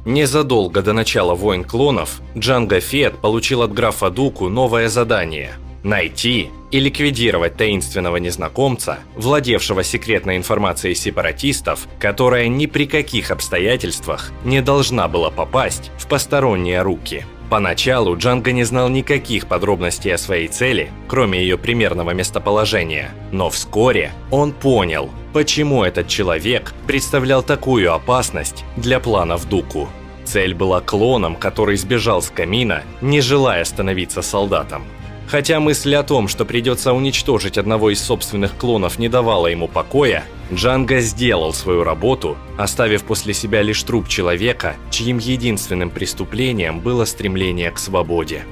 Незадолго до начала войн клонов Джанго Фетт получил от графа Дуку новое задание – найти и ликвидировать таинственного незнакомца, владевшего секретной информацией сепаратистов, которая ни при каких обстоятельствах не должна была попасть в посторонние руки. Поначалу Джанго не знал никаких подробностей о своей цели, кроме ее примерного местоположения, но вскоре он понял, почему этот человек представлял такую опасность для планов Дуку. Цель была клоном, который сбежал с камина, не желая становиться солдатом. Хотя мысль о том, что придется уничтожить одного из собственных клонов, не давала ему покоя, Джанго сделал свою работу, оставив после себя лишь труп человека, чьим единственным преступлением было стремление к свободе.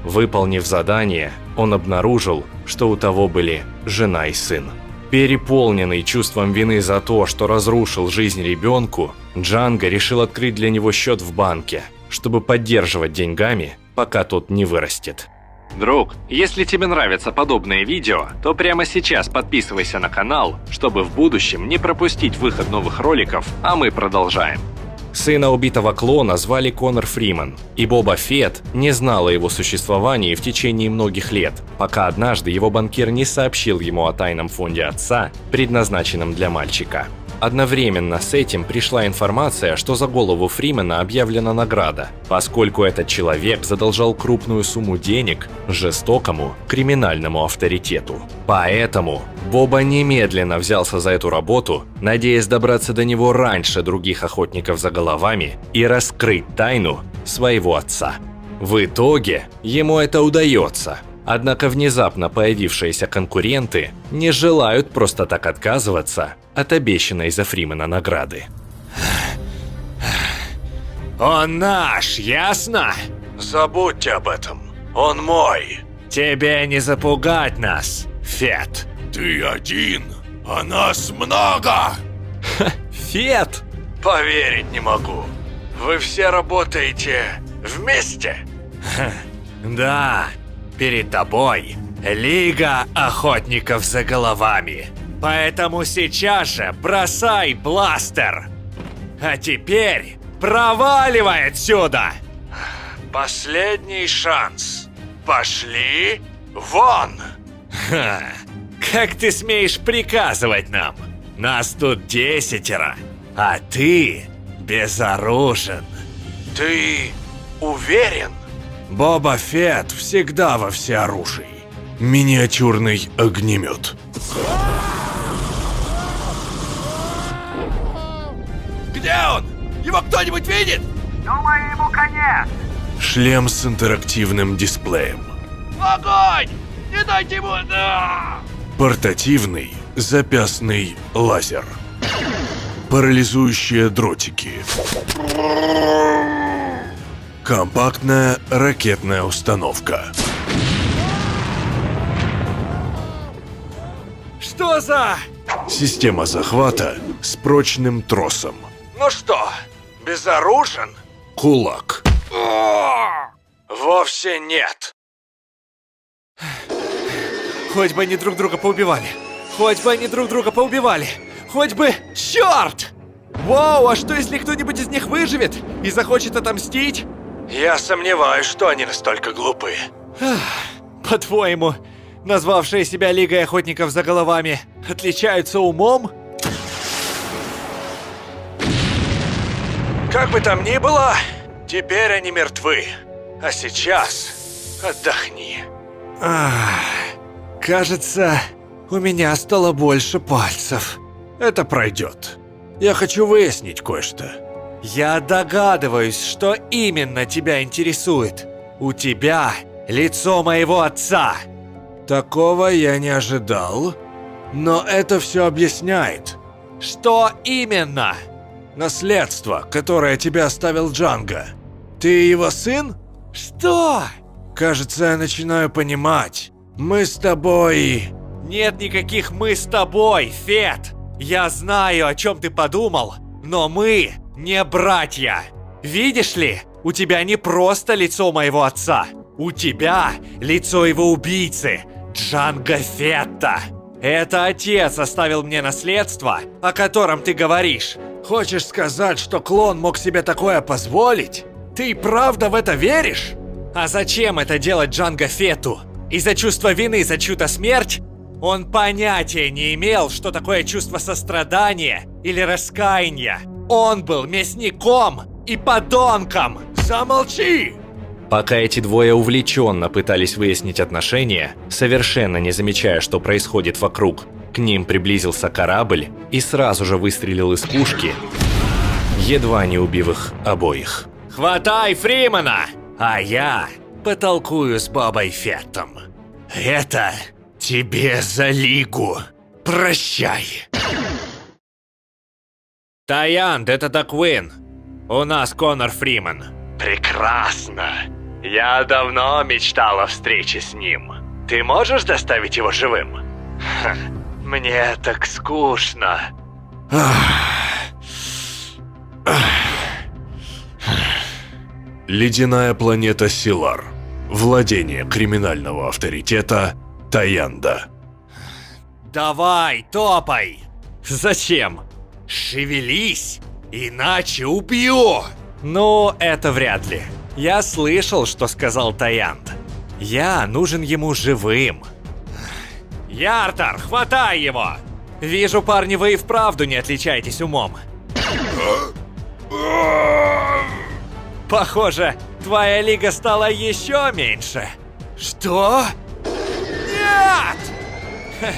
Выполнив задание, он обнаружил, что у того были жена и сын. Переполненный чувством вины за то, что разрушил жизнь ребенку, Джанго решил открыть для него счет в банке, чтобы поддерживать деньгами, пока тот не вырастет. Друг, если тебе нравятся подобные видео, то прямо сейчас подписывайся на канал, чтобы в будущем не пропустить выход новых роликов, а мы продолжаем. Сына убитого клона звали Коннор Фриман, и Боба Фетт не знал о его существовании в течение многих лет, пока однажды его банкир не сообщил ему о тайном фонде отца, предназначенном для мальчика. Одновременно с этим пришла информация, что за голову Фримена объявлена награда, поскольку этот человек задолжал крупную сумму денег жестокому криминальному авторитету. Поэтому Боба немедленно взялся за эту работу, надеясь добраться до него раньше других охотников за головами и раскрыть тайну своего отца. В итоге ему это удается. Однако внезапно появившиеся конкуренты не желают просто так отказываться от обещанной за Фримена награды. Он наш, ясно? Забудьте об этом. Он мой. Тебе не запугать нас, Фетт. Ты один, а нас много. Фетт! Поверить не могу. Вы все работаете вместе? Да, перед тобой Лига Охотников за Головами. Поэтому сейчас же бросай бластер. А теперь проваливай отсюда! Последний шанс. Пошли вон! Ха, как ты смеешь приказывать нам? Нас тут 10, а ты безоружен. Ты уверен? Боба Фетт всегда во всеоружии. Миниатюрный огнемет. Где он? Его кто-нибудь видит? Думаю, ему конец. Шлем с интерактивным дисплеем. Огонь! Не дайте ему... Портативный запястный лазер. Парализующие дротики. Компактная ракетная установка. Что за... Система захвата с прочным тросом. Ну что, безоружен? Кулак. Вовсе нет. Хоть бы они друг друга поубивали. Хоть бы они друг друга поубивали. Хоть бы... Черт! Вау, а что если кто-нибудь из них выживет и захочет отомстить? Я сомневаюсь, что они настолько глупые. По-твоему, назвавшие себя Лигой Охотников за Головами отличаются умом? Как бы там ни было, теперь они мертвы. А сейчас отдохни. Кажется, у меня стало больше пальцев. Это пройдет. Я хочу выяснить кое-что. Я догадываюсь, что именно тебя интересует. У тебя лицо моего отца. Такого я не ожидал, но это все объясняет. Что именно? Наследство, которое тебе оставил Джанго. Ты его сын? Что? Кажется, я начинаю понимать. Мы с тобой... Нет никаких «мы с тобой», Фетт. Я знаю, о чем ты подумал, но мы не братья. Видишь ли, у тебя не просто лицо моего отца. У тебя лицо его убийцы, Джанго Фетта. Это отец оставил мне наследство, о котором ты говоришь. Хочешь сказать, что клон мог себе такое позволить? Ты правда в это веришь? А зачем это делать Джанго Фетту? Из-за чувства вины за чью-то смерть? Он понятия не имел, что такое чувство сострадания или раскаяния. Он был мясником и подонком! Замолчи! Пока эти двое увлеченно пытались выяснить отношения, совершенно не замечая, что происходит вокруг, к ним приблизился корабль и сразу же выстрелил из пушки, едва не убив их обоих. Хватай Фримена! А я потолкую с Бобой Феттом. Это тебе за Лигу. Прощай. Таянд, это Даквин. У нас Конор Фримен. Прекрасно. Я давно мечтал о встрече с ним. Ты можешь доставить его живым? Ха, мне так скучно. Ледяная планета Силар. Владение криминального авторитета Таянда. Давай, топай. Зачем? Шевелись, иначе убью. Ну, это вряд ли. Я слышал, что сказал Таянд. Я нужен ему живым. Яртар, хватай его! Вижу, парни, вы и вправду не отличаетесь умом. Похоже, твоя лига стала еще меньше. Что? Нет!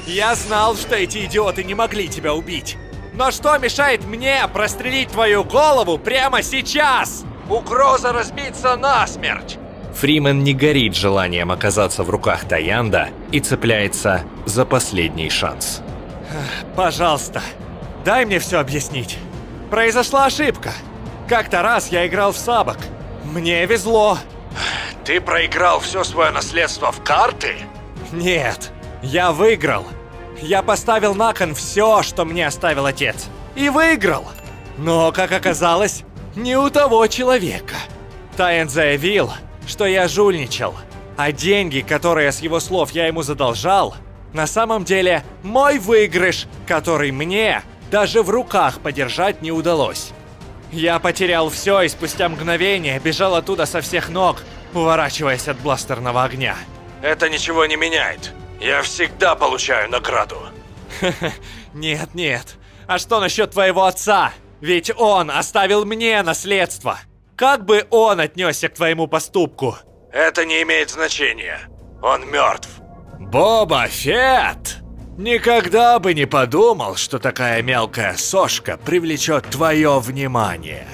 Я знал, что эти идиоты не могли тебя убить. Но что мешает мне прострелить твою голову прямо сейчас? Угроза разбиться насмерть! Фримен не горит желанием оказаться в руках Таянда и цепляется за последний шанс. Пожалуйста, дай мне все объяснить. Произошла ошибка. Как-то раз я играл в сабок. Мне везло. Ты проиграл все свое наследство в карты? Нет, я выиграл. Я поставил на кон все, что мне оставил отец. И выиграл. Но, как оказалось, не у того человека. Таянд заявил, что я жульничал. А деньги, которые, с его слов, я ему задолжал, на самом деле мой выигрыш, который мне даже в руках подержать не удалось. Я потерял все и спустя мгновение бежал оттуда со всех ног, уворачиваясь от бластерного огня. Это ничего не меняет. Я всегда получаю награду. Нет. А что насчет твоего отца? Ведь он оставил мне наследство. Как бы он отнесся к твоему поступку? Это не имеет значения. Он мертв. Боба Фетт! Никогда бы не подумал, что такая мелкая сошка привлечет твое внимание.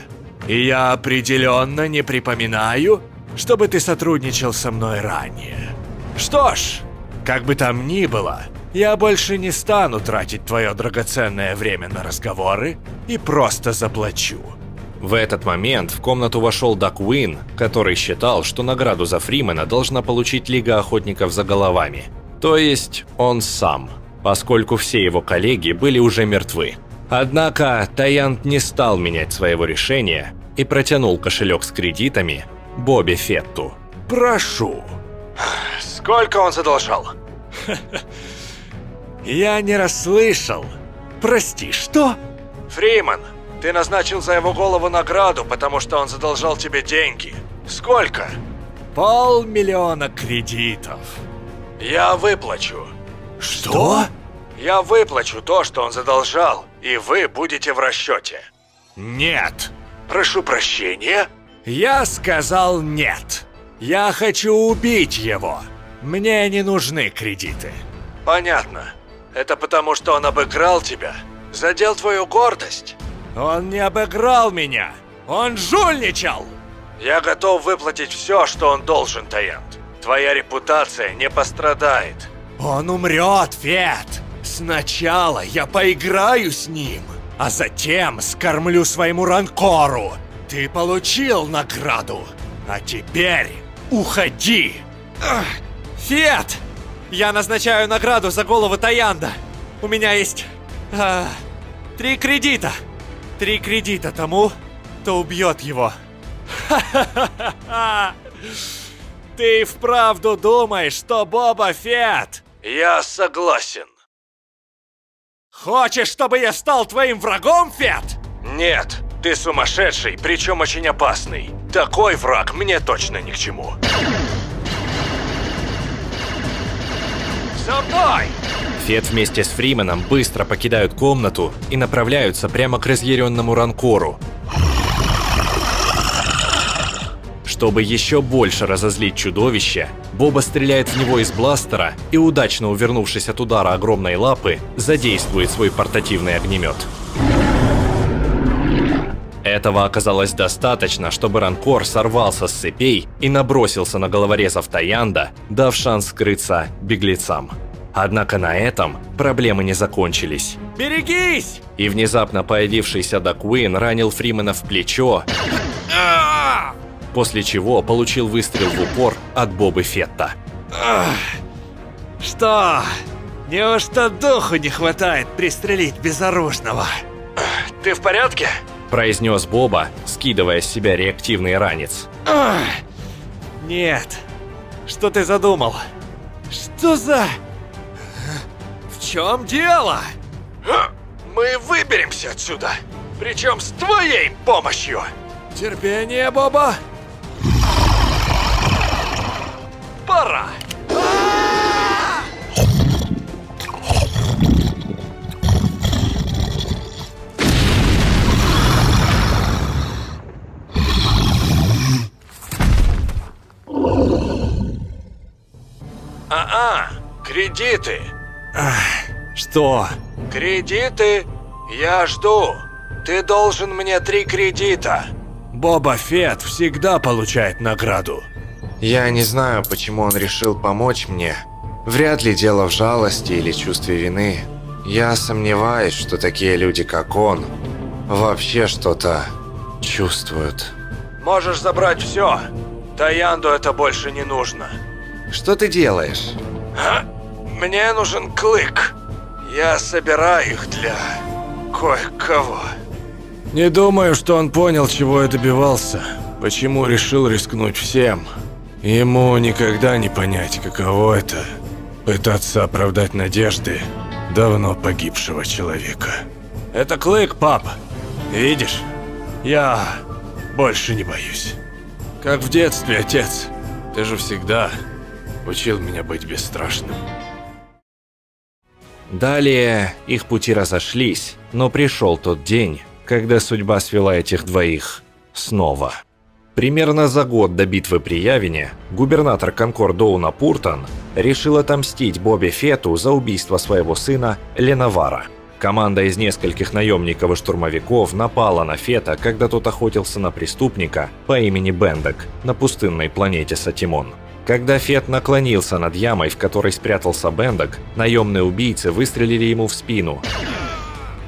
И я определенно не припоминаю, чтобы ты сотрудничал со мной ранее. Что ж, как бы там ни было, я больше не стану тратить твое драгоценное время на разговоры и просто заплачу. В этот момент в комнату вошел Даквин, который считал, что награду за Фримена должна получить Лига Охотников за Головами. То есть он сам, поскольку все его коллеги были уже мертвы. Однако Таянд не стал менять своего решения и протянул кошелек с кредитами Бобе Фетту. Прошу. Сколько он задолжал? Я не расслышал. Прости, что? Фриман, ты назначил за его голову награду, потому что он задолжал тебе деньги. Сколько? 500 000 кредитов. Я выплачу. Что? Я выплачу то, что он задолжал, и вы будете в расчете. Нет. Прошу прощения. Я сказал нет. Я хочу убить его. Мне не нужны кредиты. Понятно. Это потому, что он обыграл тебя? Задел твою гордость? Он не обыграл меня. Он жульничал. Я готов выплатить все, что он должен, Таянд. Твоя репутация не пострадает. Он умрет, Фетт. Сначала я поиграю с ним, а затем скормлю своему ранкору. Ты получил награду, а теперь уходи. Фетт! Я назначаю награду за голову Таянда. У меня есть 3 кредита. 3 кредита тому, кто убьет его. Ха-ха-ха-ха! Ты вправду думаешь, что Боба Фетт? Я согласен. Хочешь, чтобы я стал твоим врагом, Фетт? Нет, ты сумасшедший, причем очень опасный. Такой враг мне точно ни к чему. За мной! Фет вместе с Фрименом быстро покидают комнату и направляются прямо к разъяренному Ранкору. Чтобы еще больше разозлить чудовище, Боба стреляет в него из бластера и, удачно увернувшись от удара огромной лапы, задействует свой портативный огнемет. Этого оказалось достаточно, чтобы Ранкор сорвался с цепей и набросился на головорезов Таянда, дав шанс скрыться беглецам. Однако на этом проблемы не закончились. Берегись! И внезапно появившийся Дакуин ранил Фримена в плечо, после чего получил выстрел в упор от Бобы Фетта. Что? Неужто духу не хватает пристрелить безоружного? Ты в порядке? Произнес Боба, скидывая с себя реактивный ранец. Нет. Что ты задумал? Что за... В чем дело? Мы выберемся отсюда. Причем с твоей помощью. Терпение, Боба. Пора. Кредиты. Что? Кредиты? Я жду. Ты должен мне 3 кредита. Боба Фетт всегда получает награду. Я не знаю, почему он решил помочь мне. Вряд ли дело в жалости или чувстве вины. Я сомневаюсь, что такие люди, как он, вообще что-то чувствуют. Можешь забрать все. Таянду это больше не нужно. Что ты делаешь? Мне нужен клык. Я собираю их для кое-кого. Не думаю, что он понял, чего я добивался. Почему решил рискнуть всем. Ему никогда не понять, каково это – пытаться оправдать надежды давно погибшего человека. Это клык, пап. Видишь? Я больше не боюсь. Как в детстве, отец. Ты же всегда учил меня быть бесстрашным. Далее их пути разошлись, но пришел тот день, когда судьба свела этих двоих снова. Примерно за год до битвы при Явине губернатор Конкор Доуна Пуртон решил отомстить Бобе Фетту за убийство своего сына Ленавара. Команда из нескольких наемников и штурмовиков напала на Фетта, когда тот охотился на преступника по имени Бендек на пустынной планете Сатимон. Когда Фетт наклонился над ямой, в которой спрятался Бендек, наемные убийцы выстрелили ему в спину,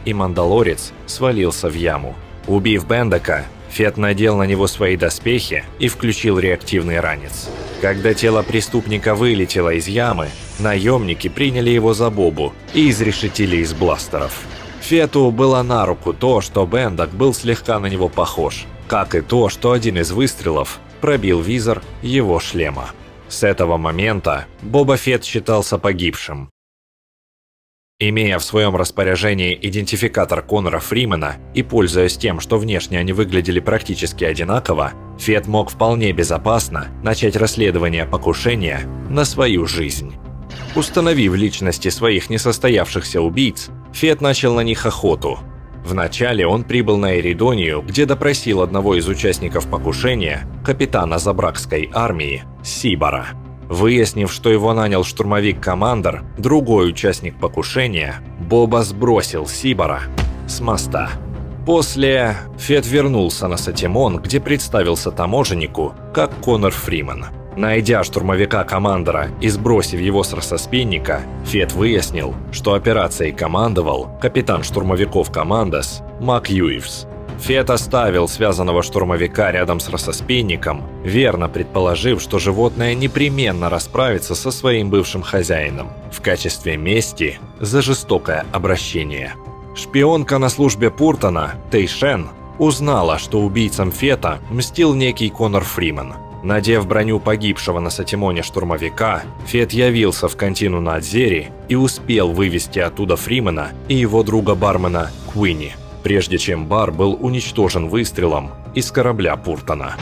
и Мандалорец свалился в яму. Убив Бендека, Фетт надел на него свои доспехи и включил реактивный ранец. Когда тело преступника вылетело из ямы, наемники приняли его за Бобу и изрешетили из бластеров. Фетту было на руку то, что Бендек был слегка на него похож, как и то, что один из выстрелов пробил визор его шлема. С этого момента Боба Фетт считался погибшим. Имея в своем распоряжении идентификатор Конора Фримена и пользуясь тем, что внешне они выглядели практически одинаково, Фетт мог вполне безопасно начать расследование покушения на свою жизнь. Установив личности своих несостоявшихся убийц, Фетт начал на них охоту. Вначале он прибыл на Эридонию, где допросил одного из участников покушения, капитана Забракской армии, Сибара. Выяснив, что его нанял штурмовик-командор, другой участник покушения, Боба сбросил Сибара с моста. После Фетт вернулся на Сатимон, где представился таможеннику как Конор Фримен. Найдя штурмовика-командора и сбросив его с рассоспенника, Фетт выяснил, что операцией командовал капитан штурмовиков Командос Мак Юивс. Фетт оставил связанного штурмовика рядом с рассоспенником, верно предположив, что животное непременно расправится со своим бывшим хозяином в качестве мести за жестокое обращение. Шпионка на службе Пуртона, Тейшен, узнала, что убийцам Фетта мстил некий Конор Фримен. Надев броню погибшего на Сатимоне штурмовика, Фетт явился в контину на Адзери и успел вывести оттуда Фримена и его друга-бармена Куинни. прежде чем бар был уничтожен выстрелом из корабля Пуртона.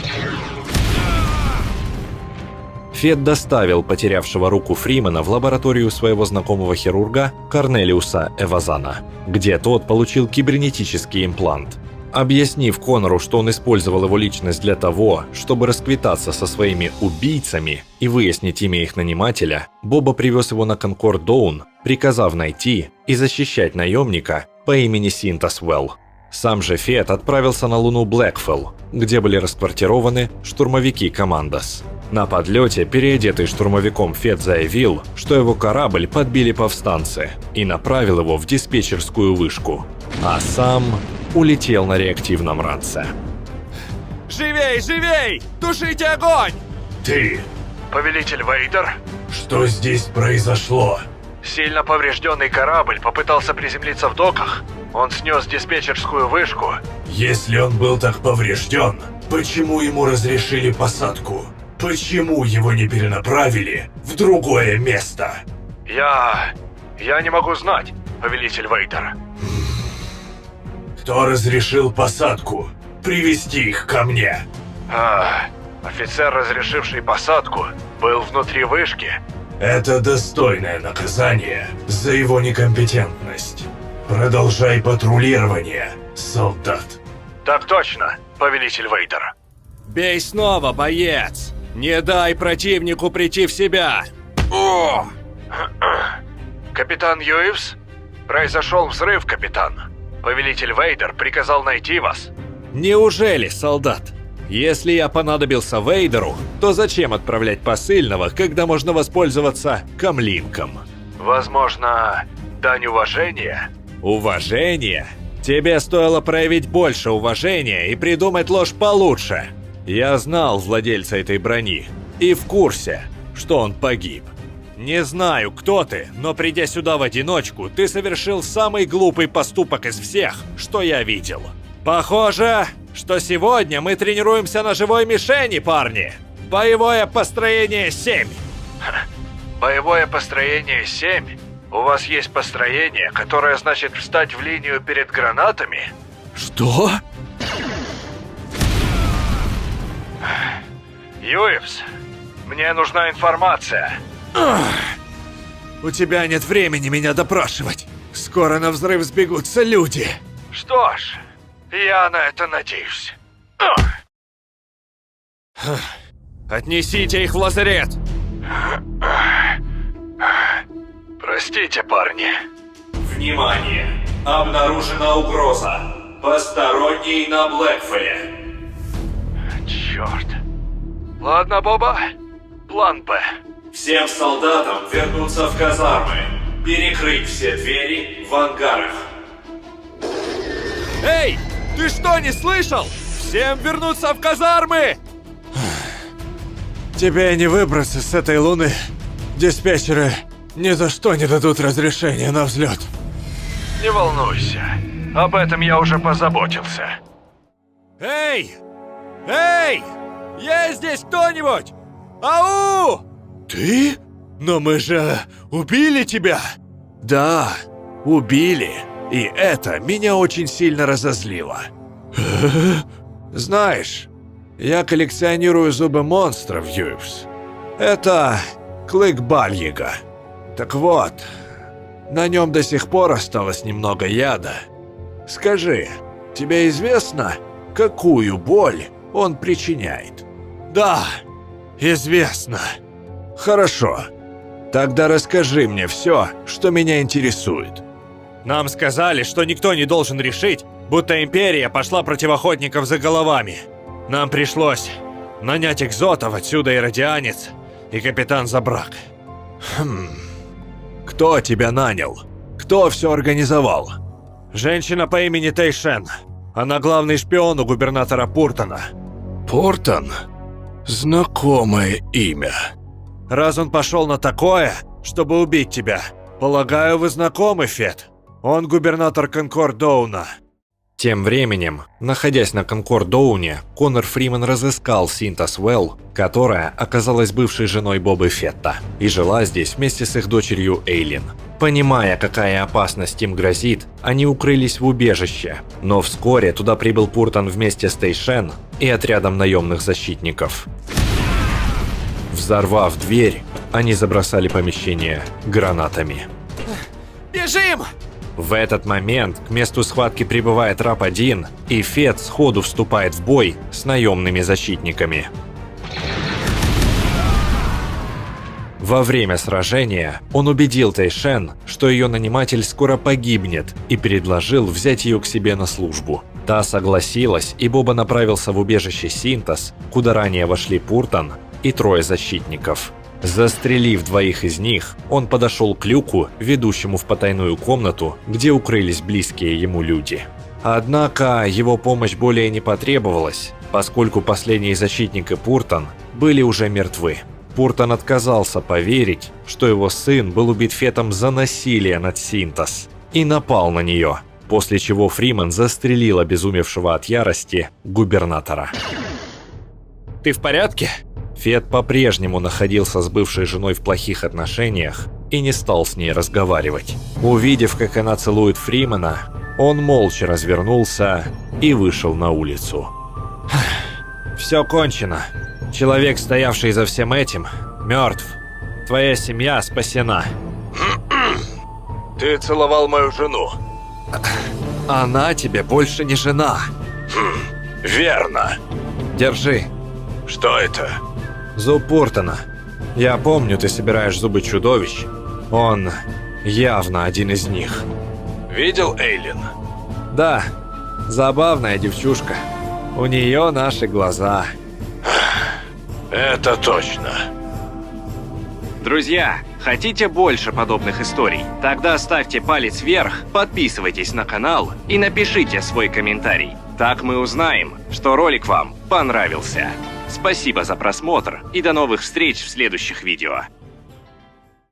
Фет доставил потерявшего руку Фримена в лабораторию своего знакомого хирурга Корнелиуса Эвазана, где тот получил кибернетический имплант. Объяснив Коннору, что он использовал его личность для того, чтобы расквитаться со своими убийцами и выяснить имя их нанимателя, Боба привез его на Конкорд Доун, приказав найти и защищать наемника по имени Синтас Уэлл. Сам же Фет отправился на Луну Блэкфелл, где были расквартированы штурмовики Командос. На подлете переодетый штурмовиком Фет заявил, что его корабль подбили повстанцы, и направил его в диспетчерскую вышку, а сам улетел на реактивном ранце. Живей, живей! Тушите огонь! Ты, Повелитель Вейдер, что здесь произошло? сильно поврежденный корабль попытался приземлиться в доках. Он снес диспетчерскую вышку. Если он был так поврежден, почему ему разрешили посадку? Почему его не перенаправили в другое место? Я не могу знать, Повелитель Вейдер. Кто разрешил посадку? Привести их ко мне. Офицер, разрешивший посадку, был внутри вышки. Это достойное наказание за его некомпетентность. Продолжай патрулирование, солдат. Так точно, Повелитель Вейдер. Бей снова, боец! Не дай противнику прийти в себя! О! Капитан Юивс? Произошел взрыв, капитан. Повелитель Вейдер приказал найти вас. Неужели, солдат? Если я понадобился Вейдеру, то зачем отправлять посыльного, когда можно воспользоваться камлинком? Возможно, дань уважения? Уважение? Тебе стоило проявить больше уважения и придумать ложь получше. Я знал владельца этой брони и в курсе, что он погиб. Не знаю, кто ты, но придя сюда в одиночку, ты совершил самый глупый поступок из всех, что я видел. Похоже, что сегодня мы тренируемся на живой мишени, парни. Боевое построение 7. Боевое построение 7? У вас есть построение, которое значит встать в линию перед гранатами? Что? Юивс, мне нужна информация. У тебя нет времени меня допрашивать. Скоро на взрыв сбегутся люди. Что ж, я на это надеюсь. Отнесите их в лазарет. Простите, парни. Внимание! Обнаружена угроза. Посторонний на Блэкфелле. Черт. Ладно, Боба. План Б. Всем солдатам вернуться в казармы. Перекрыть все двери в ангарах. Эй, ты что, не слышал? Всем вернуться в казармы! Тебе не выбраться с этой луны. Диспетчеры ни за что не дадут разрешения на взлет. Не волнуйся. Об этом я уже позаботился. Эй! Эй! Есть здесь кто-нибудь? Ау! Ты? Но мы же убили тебя! Да, убили. И это меня очень сильно разозлило. Знаешь, я коллекционирую зубы монстров, Юивс. Это клык Бальега. Так вот, на нем до сих пор осталось немного яда. Скажи, тебе известно, какую боль он причиняет? Да, известно. Хорошо. Тогда расскажи мне все, что меня интересует. Нам сказали, что никто не должен решить, будто Империя пошла против охотников за головами. Нам пришлось нанять экзотов, отсюда и радианец, и капитан Забрак. Кто тебя нанял? Кто все организовал? Женщина по имени Тейшен. Она главный шпион у губернатора Пуртона. Пуртон? Знакомое имя. Раз он пошел на такое, чтобы убить тебя, полагаю, вы знакомы, Фет? Он губернатор Конкорд Доуна. Тем временем, находясь на Конкорд-Доуне, Коннор Фриман разыскал Синтас Уэлл, которая оказалась бывшей женой Боба Фетта, и жила здесь вместе с их дочерью Эйлин. Понимая, какая опасность им грозит, они укрылись в убежище, но вскоре туда прибыл Пуртон вместе с Тейшен и отрядом наемных защитников. Взорвав дверь, они забросали помещение гранатами. Бежим! В этот момент к месту схватки прибывает Рап-1, и Фет сходу вступает в бой с наемными защитниками. Во время сражения он убедил Тейшен, что ее наниматель скоро погибнет, и предложил взять ее к себе на службу. Та согласилась, и Боба направился в убежище Синтас, куда ранее вошли Пуртон и 3 защитников. Застрелив 2 из них, он подошел к люку, ведущему в потайную комнату, где укрылись близкие ему люди. Однако его помощь более не потребовалась, поскольку последние защитники Пуртон были уже мертвы. Пуртон отказался поверить, что его сын был убит Фетом за насилие над Синтас, и напал на нее, после чего Фриман застрелил обезумевшего от ярости губернатора. Ты в порядке? Фет по-прежнему находился с бывшей женой в плохих отношениях и не стал с ней разговаривать. Увидев, как она целует Фримана, он молча развернулся и вышел на улицу. «Все кончено. Человек, стоявший за всем этим, мертв. Твоя семья спасена». Ты целовал мою жену. «Она тебе больше не жена». Верно. «Держи. Что это? Зуб Пуртона. Я помню, ты собираешь зубы чудовищ. Он явно один из них». Видел Эйлин? «Да, забавная девчушка. У нее наши глаза». Это точно. Друзья, хотите больше подобных историй? Тогда ставьте палец вверх, подписывайтесь на канал и напишите свой комментарий. Так мы узнаем, что ролик вам понравился. Спасибо за просмотр и до новых встреч в следующих видео.